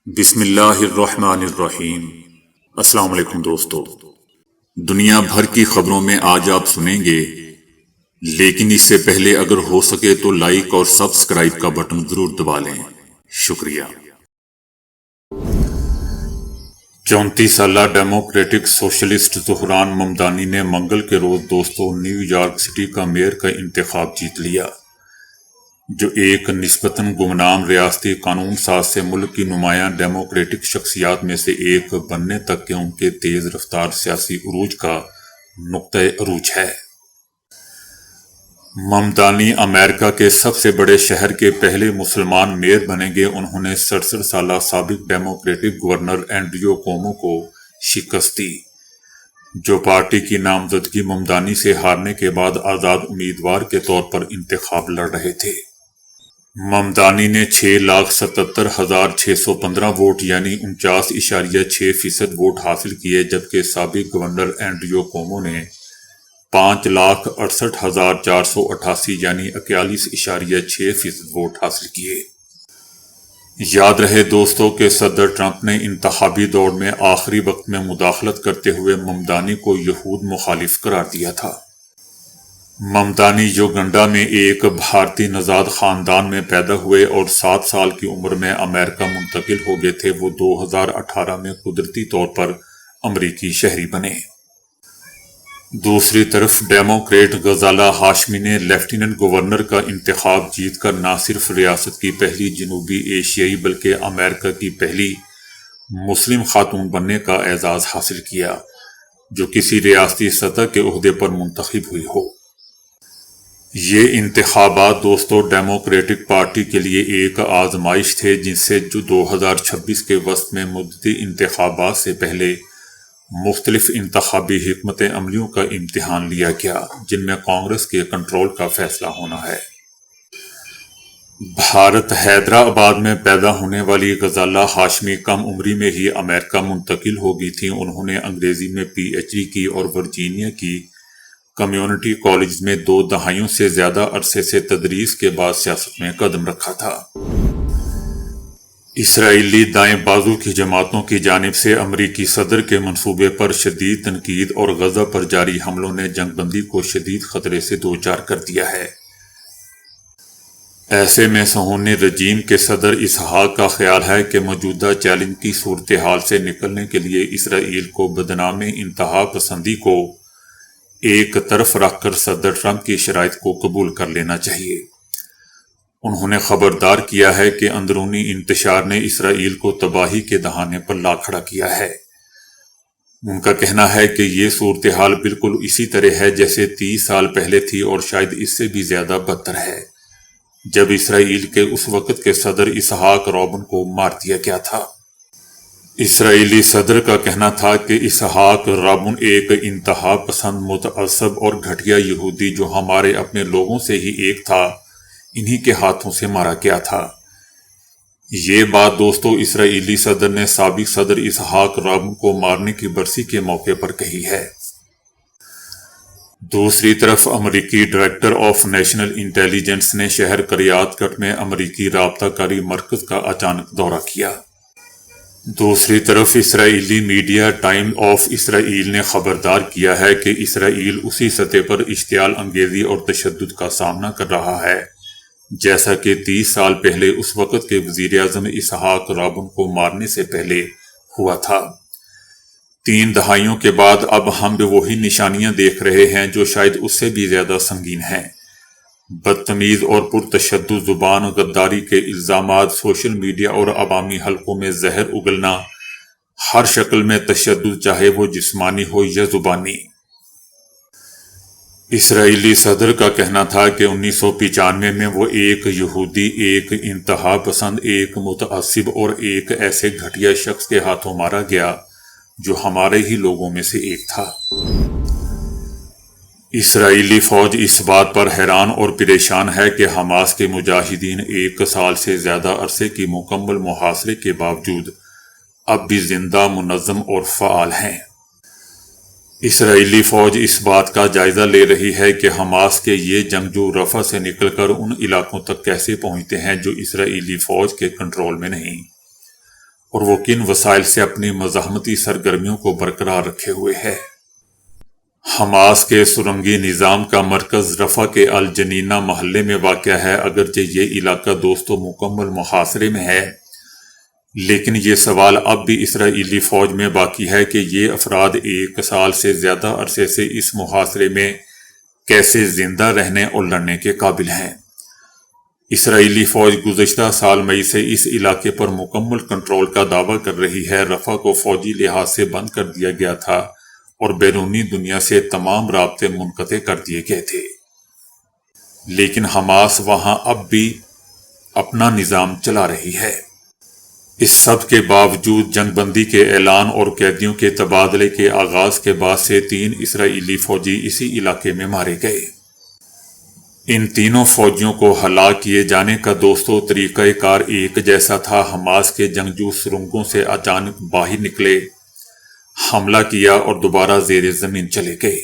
بسم اللہ الرحمن الرحیم۔ السلام علیکم دوستو، دنیا بھر کی خبروں میں آج آپ سنیں گے، لیکن اس سے پہلے اگر ہو سکے تو لائک اور سبسکرائب کا بٹن ضرور دبا لیں۔ شکریہ۔ 34 سالہ ڈیموکریٹک سوشلسٹ زہران ممدانی نے منگل کے روز دوستو نیو یارک سٹی کا میئر کا انتخاب جیت لیا، جو ایک نسبتاً گمنام ریاستی قانون ساز سے ملک کی نمایاں ڈیموکریٹک شخصیات میں سے ایک بننے تک کے ان کے تیز رفتار سیاسی عروج کا نقطۂ عروج ہے۔ ممدانی امریکہ کے سب سے بڑے شہر کے پہلے مسلمان میئر بنیں گے۔ انہوں نے 67 سالہ سابق ڈیموکریٹک گورنر اینڈریو کومو کو شکست دی، جو پارٹی کی نامزدگی ممدانی سے ہارنے کے بعد آزاد امیدوار کے طور پر انتخاب لڑ رہے تھے۔ ممدانی نے 6,77,615 ووٹ یعنی 49.6% ووٹ حاصل کیے، جبکہ سابق گورنر اینڈریو کومو نے 5,68,488 یعنی 41.6% ووٹ حاصل کیے۔ یاد رہے دوستو کہ صدر ٹرمپ نے انتخابی دوڑ میں آخری وقت میں مداخلت کرتے ہوئے ممدانی کو یہود مخالف قرار دیا تھا۔ ممدانی یوگنڈا میں ایک بھارتی نژاد خاندان میں پیدا ہوئے اور 7 سال کی عمر میں امریکہ منتقل ہو گئے تھے۔ وہ 2018 میں قدرتی طور پر امریکی شہری بنے۔ دوسری طرف ڈیموکریٹ غزالہ ہاشمی نے لیفٹیننٹ گورنر کا انتخاب جیت کر نہ صرف ریاست کی پہلی جنوبی ایشیائی بلکہ امریکہ کی پہلی مسلم خاتون بننے کا اعزاز حاصل کیا، جو کسی ریاستی سطح کے عہدے پر منتخب ہوئی ہو۔ یہ انتخابات دوستو ڈیموکریٹک پارٹی کے لیے ایک آزمائش تھے، جن سے جو 2026 کے وسط میں مدتی انتخابات سے پہلے مختلف انتخابی حکمت عملیوں کا امتحان لیا گیا، جن میں کانگریس کے کنٹرول کا فیصلہ ہونا ہے۔ بھارت حیدرآباد میں پیدا ہونے والی غزالہ ہاشمی کم عمری میں ہی امریکہ منتقل ہو گئی تھیں۔ انہوں نے انگریزی میں PhD کی اور ورجینیا کی کمیونٹی کالج میں 2 دہائیوں سے زیادہ عرصے سے تدریس کے بعد سیاست میں قدم رکھا تھا۔ اسرائیلی دائیں بازو کی جماعتوں کی جانب سے امریکی صدر کے منصوبے پر شدید تنقید اور غزہ پر جاری حملوں نے جنگ بندی کو شدید خطرے سے دوچار کر دیا ہے۔ ایسے میں صہیونی رجیم کے صدر اسحاق کا خیال ہے کہ موجودہ چیلنج کی صورتحال سے نکلنے کے لیے اسرائیل کو بدنام انتہا پسندی کو ایک طرف رکھ کر صدر ٹرمپ کی شرائط کو قبول کر لینا چاہیے۔ انہوں نے خبردار کیا ہے کہ اندرونی انتشار نے اسرائیل کو تباہی کے دہانے پر لا کھڑا کیا ہے۔ ان کا کہنا ہے کہ یہ صورتحال بالکل اسی طرح ہے جیسے 30 سال پہلے تھی، اور شاید اس سے بھی زیادہ بدتر ہے، جب اسرائیل کے اس وقت کے صدر اسحاق رابن کو مار دیا گیا تھا۔ اسرائیلی صدر کا کہنا تھا کہ اسحاق رابن ایک انتہا پسند، متعصب اور گھٹیا یہودی جو ہمارے اپنے لوگوں سے ہی ایک تھا، انہی کے ہاتھوں سے مارا گیا تھا۔ یہ بات دوستو اسرائیلی صدر نے سابق صدر اسحاق رابن کو مارنے کی برسی کے موقع پر کہی ہے۔ دوسری طرف امریکی ڈائریکٹر آف نیشنل انٹیلی جنس نے شہر قریات کٹ میں امریکی رابطہ کاری مرکز کا اچانک دورہ کیا۔ دوسری طرف اسرائیلی میڈیا ٹائم آف اسرائیل نے خبردار کیا ہے کہ اسرائیل اسی سطح پر اشتعال انگیزی اور تشدد کا سامنا کر رہا ہے جیسا کہ 30 سال پہلے اس وقت کے وزیر اعظم اسحاق رابن کو مارنے سے پہلے ہوا تھا۔ 3 دہائیوں کے بعد اب ہم بھی وہی نشانیاں دیکھ رہے ہیں جو شاید اس سے بھی زیادہ سنگین ہیں۔ بدتمیز اور پرتشدد زبان، غداری کے الزامات، سوشل میڈیا اور عوامی حلقوں میں زہر اگلنا، ہر شکل میں تشدد، چاہے وہ جسمانی ہو یا زبانی۔ اسرائیلی صدر کا کہنا تھا کہ 1995 میں وہ ایک یہودی، ایک انتہا پسند، ایک متعصب اور ایک ایسے گھٹیا شخص کے ہاتھوں مارا گیا جو ہمارے ہی لوگوں میں سے ایک تھا۔ اسرائیلی فوج اس بات پر حیران اور پریشان ہے کہ حماس کے مجاہدین 1 سال سے زیادہ عرصے کی مکمل محاصرے کے باوجود اب بھی زندہ، منظم اور فعال ہیں۔ اسرائیلی فوج اس بات کا جائزہ لے رہی ہے کہ حماس کے یہ جنگجو رفح سے نکل کر ان علاقوں تک کیسے پہنچتے ہیں جو اسرائیلی فوج کے کنٹرول میں نہیں۔ اور وہ کن وسائل سے اپنی مزاحمتی سرگرمیوں کو برقرار رکھے ہوئے ہے۔ حماس کے سرنگی نظام کا مرکز رفح کے الجنینہ محلے میں واقع ہے۔ اگرچہ یہ علاقہ دوستوں مکمل محاصرے میں ہے، لیکن یہ سوال اب بھی اسرائیلی فوج میں باقی ہے کہ یہ افراد 1 سال سے زیادہ عرصے سے اس محاصرے میں کیسے زندہ رہنے اور لڑنے کے قابل ہیں۔ اسرائیلی فوج گزشتہ سال مئی سے اس علاقے پر مکمل کنٹرول کا دعویٰ کر رہی ہے۔ رفح کو فوجی لحاظ سے بند کر دیا گیا تھا اور بیرونی دنیا سے تمام رابطے منقطع کر دیے گئے تھے، لیکن حماس وہاں اب بھی اپنا نظام چلا رہی ہے۔ اس سب کے باوجود جنگ بندی کے اعلان اور قیدیوں کے تبادلے کے آغاز کے بعد سے 3 اسرائیلی فوجی اسی علاقے میں مارے گئے۔ ان تینوں فوجیوں کو ہلاک کیے جانے کا دوستوں طریقہ کار ایک جیسا تھا۔ حماس کے جنگجو سرنگوں سے اچانک باہر نکلے، حملہ کیا اور دوبارہ زیر زمین چلے گئے۔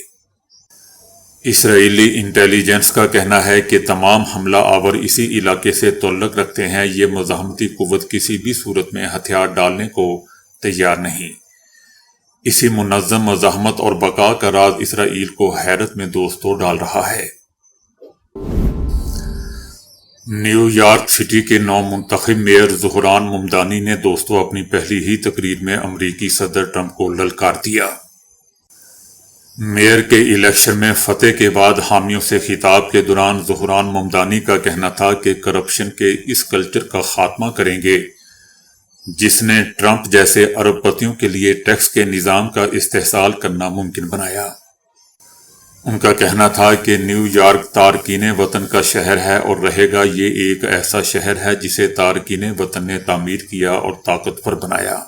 اسرائیلی انٹیلیجنس کا کہنا ہے کہ تمام حملہ آور اسی علاقے سے تعلق رکھتے ہیں۔ یہ مزاحمتی قوت کسی بھی صورت میں ہتھیار ڈالنے کو تیار نہیں۔ اسی منظم مزاحمت اور بقا کا راز اسرائیل کو حیرت میں دوستوں ڈال رہا ہے۔ نیو یارک سٹی کے نو منتخب میئر زہران ممدانی نے دوستوں اپنی پہلی ہی تقریر میں امریکی صدر ٹرمپ کو للکار دیا۔ میئر کے الیکشن میں فتح کے بعد حامیوں سے خطاب کے دوران زہران ممدانی کا کہنا تھا کہ کرپشن کے اس کلچر کا خاتمہ کریں گے جس نے ٹرمپ جیسے ارب پتیوں کے لیے ٹیکس کے نظام کا استحصال کرنا ممکن بنایا۔ ان کا کہنا تھا کہ نیو یارک تارکین وطن کا شہر ہے اور رہے گا۔ یہ ایک ایسا شہر ہے جسے تارکین وطن نے تعمیر کیا اور طاقتور بنایا۔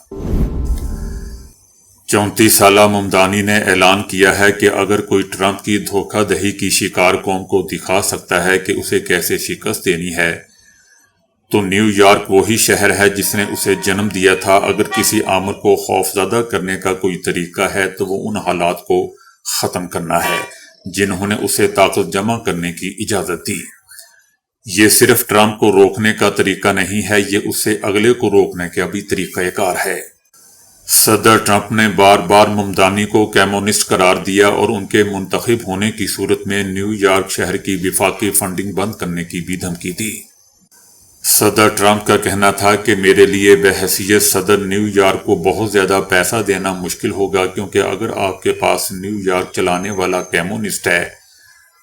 34 سالہ ممدانی نے اعلان کیا ہے کہ اگر کوئی ٹرمپ کی دھوکہ دہی کی شکار قوم کو دکھا سکتا ہے کہ اسے کیسے شکست دینی ہے تو نیو یارک وہی شہر ہے جس نے اسے جنم دیا تھا۔ اگر کسی آمر کو خوفزدہ کرنے کا کوئی طریقہ ہے تو وہ ان حالات کو ختم کرنا ہے جنہوں نے اسے طاقت جمع کرنے کی اجازت دی۔ یہ صرف ٹرمپ کو روکنے کا طریقہ نہیں ہے، یہ اس سے اگلے کو روکنے کا بھی طریقہ کار ہے۔ صدر ٹرمپ نے بار بار ممدانی کو کمیونسٹ قرار دیا اور ان کے منتخب ہونے کی صورت میں نیو یارک شہر کی وفاقی فنڈنگ بند کرنے کی بھی دھمکی دی۔ صدر ٹرمپ کا کہنا تھا کہ میرے لیے بحیثیت صدر نیو یارک کو بہت زیادہ پیسہ دینا مشکل ہوگا، کیونکہ اگر آپ کے پاس نیو یارک چلانے والا کمیونسٹ ہے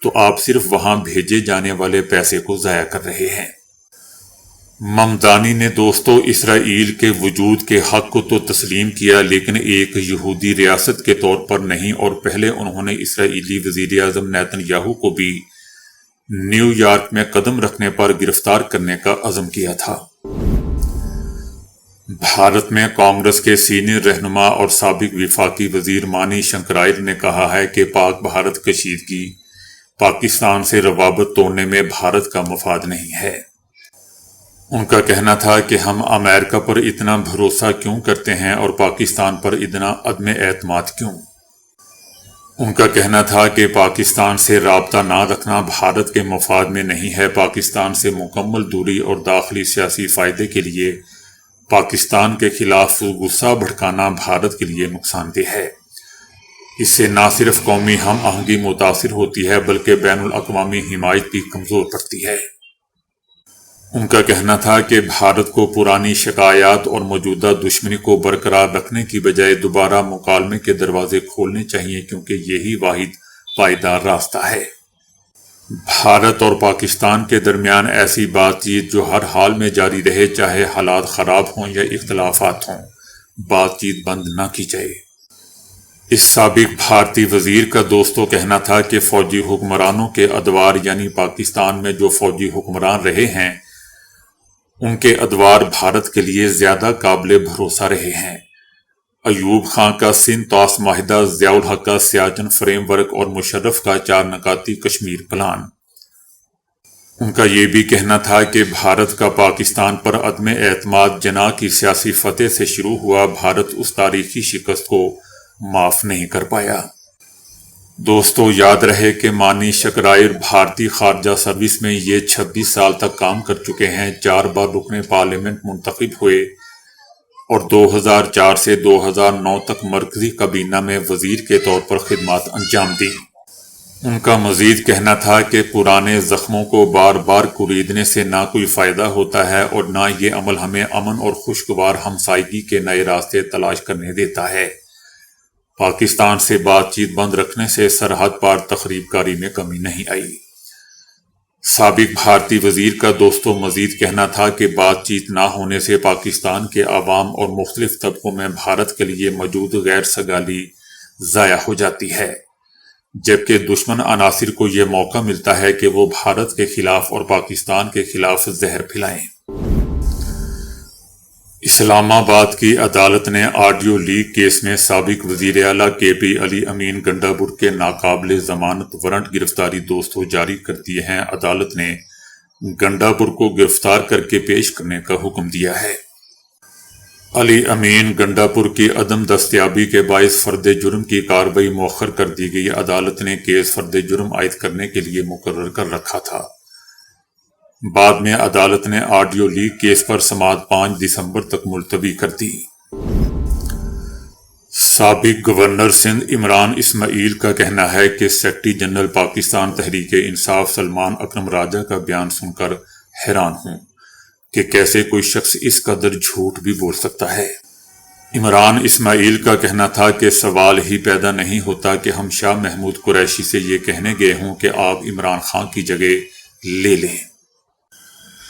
تو آپ صرف وہاں بھیجے جانے والے پیسے کو ضائع کر رہے ہیں۔ ممدانی نے دوستوں اسرائیل کے وجود کے حق کو تو تسلیم کیا، لیکن ایک یہودی ریاست کے طور پر نہیں، اور پہلے انہوں نے اسرائیلی وزیر اعظم نیتن یاہو کو بھی نیو یارک میں قدم رکھنے پر گرفتار کرنے کا عزم کیا تھا۔ بھارت میں کانگریس کے سینئر رہنما اور سابق وفاقی وزیر مانی شنکرائر نے کہا ہے کہ پاک بھارت کشیدگی پاکستان سے روابط توڑنے میں بھارت کا مفاد نہیں ہے۔ ان کا کہنا تھا کہ ہم امریکہ پر اتنا بھروسہ کیوں کرتے ہیں اور پاکستان پر اتنا عدم اعتماد کیوں؟ ان کا کہنا تھا کہ پاکستان سے رابطہ نہ رکھنا بھارت کے مفاد میں نہیں ہے۔ پاکستان سے مکمل دوری اور داخلی سیاسی فائدے کے لیے پاکستان کے خلاف غصہ بھڑکانا بھارت کے لیے نقصان دہ ہے۔ اس سے نہ صرف قومی ہم آہنگی متاثر ہوتی ہے بلکہ بین الاقوامی حمایت بھی کمزور پڑتی ہے۔ ان کا کہنا تھا کہ بھارت کو پرانی شکایات اور موجودہ دشمنی کو برقرار رکھنے کی بجائے دوبارہ مکالمے کے دروازے کھولنے چاہیے، کیونکہ یہی واحد پائیدار راستہ ہے۔ بھارت اور پاکستان کے درمیان ایسی بات چیت جو ہر حال میں جاری رہے، چاہے حالات خراب ہوں یا اختلافات ہوں، بات چیت بند نہ کی جائے۔ اس سابق بھارتی وزیر کا دوستوں کہنا تھا کہ فوجی حکمرانوں کے ادوار، یعنی پاکستان میں جو فوجی حکمران رہے ہیں ان کے ادوار بھارت کے لیے زیادہ قابل بھروسہ رہے ہیں۔ ایوب خان کا سندھ طاس معاہدہ، ضیاء الحق کا سیاچن فریم ورک اور مشرف کا 4 نکاتی کشمیر پلان۔ ان کا یہ بھی کہنا تھا کہ بھارت کا پاکستان پر عدم اعتماد جناح کی سیاسی فتح سے شروع ہوا۔ بھارت اس تاریخی شکست کو معاف نہیں کر پایا۔ دوستو یاد رہے کہ مانی شنکرائر بھارتی خارجہ سروس میں یہ 26 سال تک کام کر چکے ہیں، 4 بار رکن پارلیمنٹ منتخب ہوئے، اور 2004 سے 2009 تک مرکزی کابینہ میں وزیر کے طور پر خدمات انجام دی۔ ان کا مزید کہنا تھا کہ پرانے زخموں کو بار بار کریدنے سے نہ کوئی فائدہ ہوتا ہے اور نہ یہ عمل ہمیں امن اور خوشگوار ہمسائیگی کے نئے راستے تلاش کرنے دیتا ہے۔ پاکستان سے بات چیت بند رکھنے سے سرحد پار تخریب کاری میں کمی نہیں آئی۔ سابق بھارتی وزیر کا دوستو مزید کہنا تھا کہ بات چیت نہ ہونے سے پاکستان کے عوام اور مختلف طبقوں میں بھارت کے لیے موجود غیر سگالی ضائع ہو جاتی ہے، جبکہ دشمن عناصر کو یہ موقع ملتا ہے کہ وہ بھارت کے خلاف اور پاکستان کے خلاف زہر پھیلائیں۔ اسلام آباد کی عدالت نے آڈیو لیک کیس میں سابق وزیر اعلیٰ KP علی امین گنڈابر کے ناقابل ضمانت وارنٹ گرفتاری دوستوں جاری کر دیے ہیں۔ عدالت نے گنڈابر کو گرفتار کر کے پیش کرنے کا حکم دیا ہے۔ علی امین گنڈابر کی عدم دستیابی کے باعث فرد جرم کی کارروائی مؤخر کر دی گئی۔ عدالت نے کیس فرد جرم عائد کرنے کے لیے مقرر کر رکھا تھا۔ بعد میں عدالت نے آڈیو لیک کیس پر سماعت 5 دسمبر تک ملتوی کر دی۔ سابق گورنر سندھ عمران اسماعیل کا کہنا ہے کہ سیکرٹری جنرل پاکستان تحریک انصاف سلمان اکرم راجہ کا بیان سن کر حیران ہوں کہ کیسے کوئی شخص اس قدر جھوٹ بھی بول سکتا ہے۔ عمران اسماعیل کا کہنا تھا کہ سوال ہی پیدا نہیں ہوتا کہ ہم شاہ محمود قریشی سے یہ کہنے گئے ہوں کہ آپ عمران خان کی جگہ لے لیں۔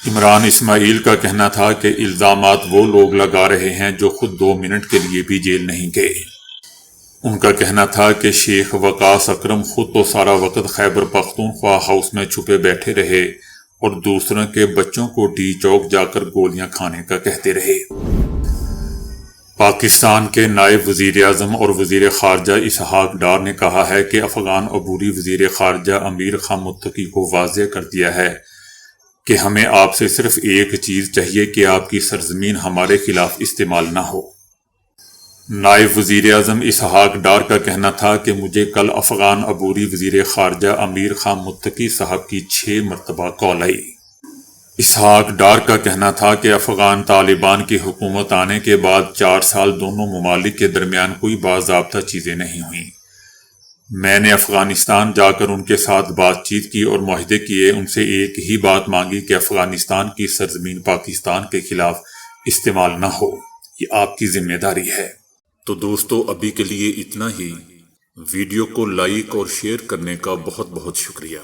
عمران اسماعیل کا کہنا تھا کہ الزامات وہ لوگ لگا رہے ہیں جو خود 2 منٹ کے لیے بھی جیل نہیں گئے۔ ان کا کہنا تھا کہ شیخ وقاص اکرم خود تو سارا وقت خیبر پختونخوا ہاؤس میں چھپے بیٹھے رہے اور دوسروں کے بچوں کو ٹی چوک جا کر گولیاں کھانے کا کہتے رہے۔ پاکستان کے نائب وزیر اعظم اور وزیر خارجہ اسحاق ڈار نے کہا ہے کہ افغان عبوری وزیر خارجہ امیر خان متقی کو واضح کر دیا ہے کہ ہمیں آپ سے صرف ایک چیز چاہیے کہ آپ کی سرزمین ہمارے خلاف استعمال نہ ہو۔ نائب وزیر اعظم اسحاق ڈار کا کہنا تھا کہ مجھے کل افغان عبوری وزیر خارجہ امیر خان متقی صاحب کی 6 مرتبہ کال آئی۔ اسحاق ڈار کا کہنا تھا کہ افغان طالبان کی حکومت آنے کے بعد 4 سال دونوں ممالک کے درمیان کوئی باضابطہ چیزیں نہیں ہوئیں۔ میں نے افغانستان جا کر ان کے ساتھ بات چیت کی اور معاہدے کیے، ان سے ایک ہی بات مانگی کہ افغانستان کی سرزمین پاکستان کے خلاف استعمال نہ ہو، یہ آپ کی ذمہ داری ہے۔ تو دوستو ابھی کے لیے اتنا ہی۔ ویڈیو کو لائک اور شیئر کرنے کا بہت بہت شکریہ۔